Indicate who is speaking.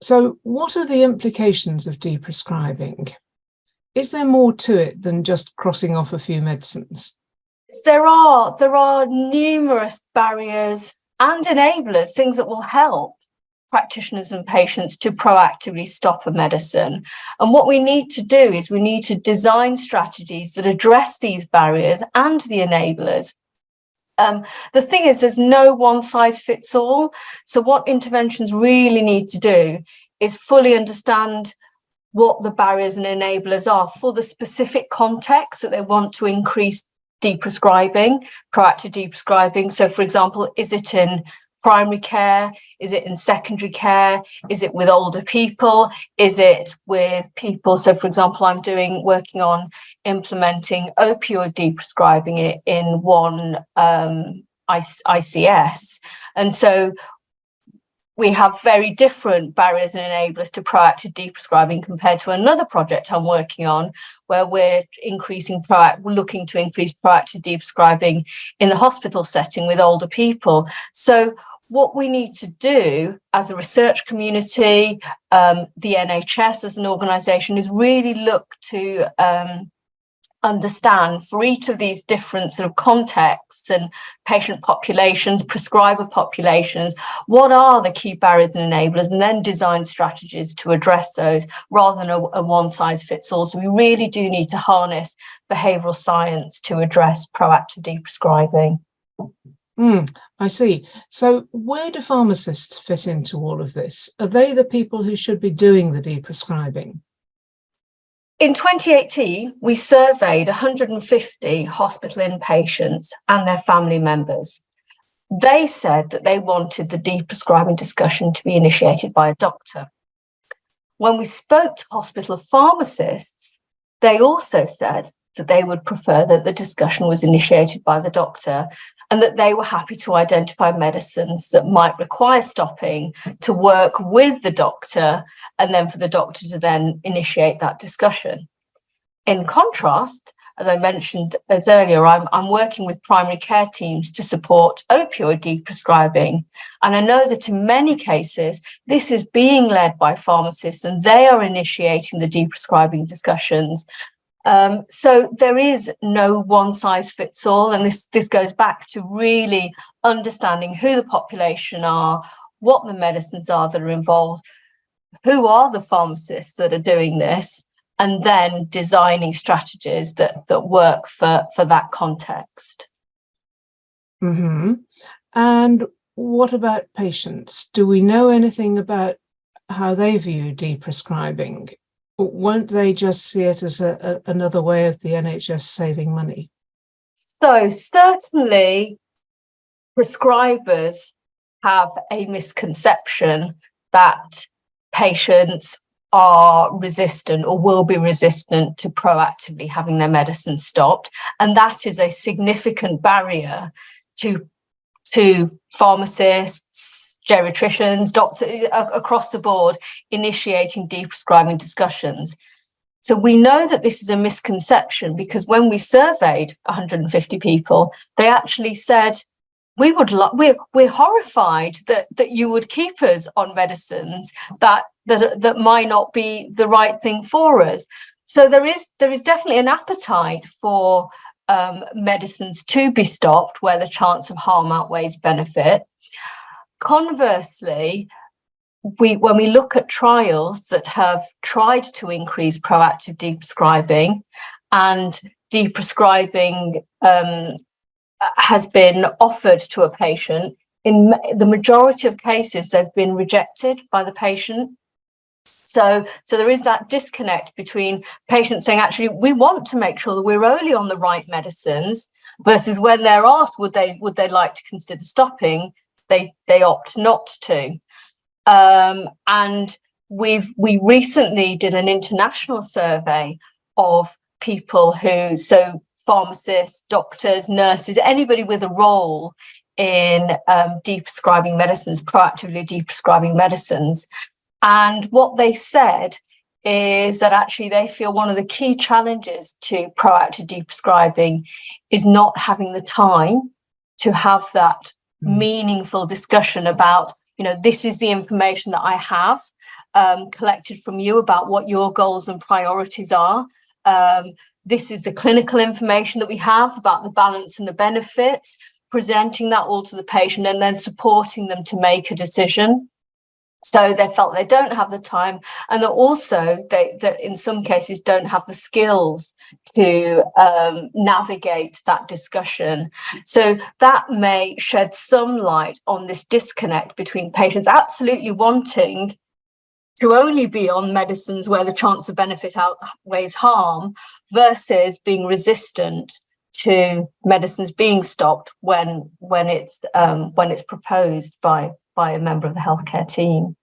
Speaker 1: So what are the implications of deprescribing? Is there more to it than just crossing off a few medicines?
Speaker 2: There are numerous barriers and enablers, things that will help practitioners and patients to proactively stop a medicine. And what we need to do is we need to design strategies that address these barriers and the enablers. The thing is, there's no one size fits all. So what interventions really need to do is fully understand what the barriers and enablers are for the specific context that they want to increase deprescribing, proactive deprescribing. So, for example, is it in primary care? Is it in secondary care? Is it with older people? Is it with people? So, for example, I'm working on implementing opioid deprescribing in one ICS. And so we have very different barriers and enablers to proactive deprescribing compared to another project I'm working on, where we're looking to increase proactive deprescribing in the hospital setting with older people. So what we need to do as a research community, the NHS as an organisation, is really look to understand for each of these different sort of contexts and patient populations, prescriber populations, what are the key barriers and enablers, and then design strategies to address those rather than a one size fits all. So we really do need to harness behavioural science to address proactive deprescribing.
Speaker 1: I see. So where do pharmacists fit into all of this? Are they the people who should be doing the deprescribing?
Speaker 2: In 2018, we surveyed 150 hospital inpatients and their family members. They said that they wanted the deprescribing discussion to be initiated by a doctor. When we spoke to hospital pharmacists, they also said that they would prefer that the discussion was initiated by the doctor, and that they were happy to identify medicines that might require stopping to work with the doctor, and then for the doctor to then initiate that discussion. In contrast, as I mentioned earlier, I'm working with primary care teams to support opioid deprescribing. And I know that in many cases, this is being led by pharmacists, and they are initiating the deprescribing discussions. So there is no one size fits all, and this goes back to really understanding who the population are, what the medicines are that are involved, who are the pharmacists that are doing this, and then designing strategies that work for that context.
Speaker 1: And what about patients? Do we know anything about how they view deprescribing? Won't they just see it as another way of the NHS saving money?
Speaker 2: So certainly prescribers have a misconception that patients are resistant or will be resistant to proactively having their medicine stopped. And that is a significant barrier to pharmacists, geriatricians, doctors across the board initiating deprescribing discussions. So we know that this is a misconception because when we surveyed 150 people, they actually said, we're horrified that you would keep us on medicines that might not be the right thing for us. So there is definitely an appetite for medicines to be stopped where the chance of harm outweighs benefit. Conversely, when we look at trials that have tried to increase proactive deprescribing, and deprescribing has been offered to a patient, in the majority of cases, they've been rejected by the patient. So there is that disconnect between patients saying, actually, we want to make sure that we're only on the right medicines, versus when they're asked, would they like to consider stopping, they opt not to. And we recently did an international survey of people so pharmacists, doctors, nurses, anybody with a role in deprescribing medicines, proactively deprescribing medicines. And what they said is that actually they feel one of the key challenges to proactive deprescribing is not having the time to have that meaningful discussion about this is the information that I have collected from you about what your goals and priorities are. This is the clinical information that we have about the balance and the benefits, presenting that all to the patient and then supporting them to make a decision. So they felt they don't have the time, and that also that in some cases don't have the skills to navigate that discussion. So that may shed some light on this disconnect between patients absolutely wanting to only be on medicines where the chance of benefit outweighs harm versus being resistant to medicines being stopped when it's proposed by a member of the healthcare team.